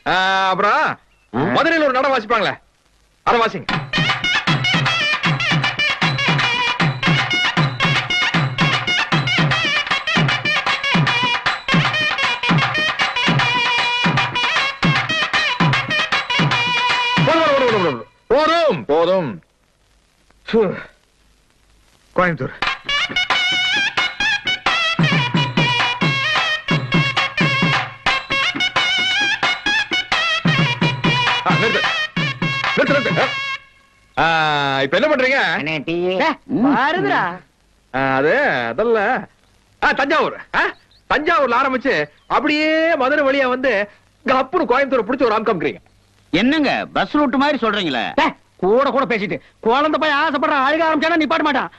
அப்புறம் மதுரையில் ஒரு நடம் வாசிப்பாங்களே, அதை வாசிங்க. போதும் போதும். கோயம்புத்தூர் இப்ப என்ன பண்றீங்க? அது அதல்ல, தஞ்சாவூர். தஞ்சாவூர்ல ஆரம்பிச்சு அப்படியே மதுரை வழியா வந்து அப்புறம் கோயம்புத்தூர் பிடிச்ச ஒரு ஆம்காமிக்கிறீங்க. என்னங்க பஸ் ரூட் மாதிரி சொல்றீங்களே? கூட கூட பேசிட்டு குழந்தை போய் ஆசைப்படுற அழுக ஆரம்பிச்சானா நீ பாட்ட மாட்டான்.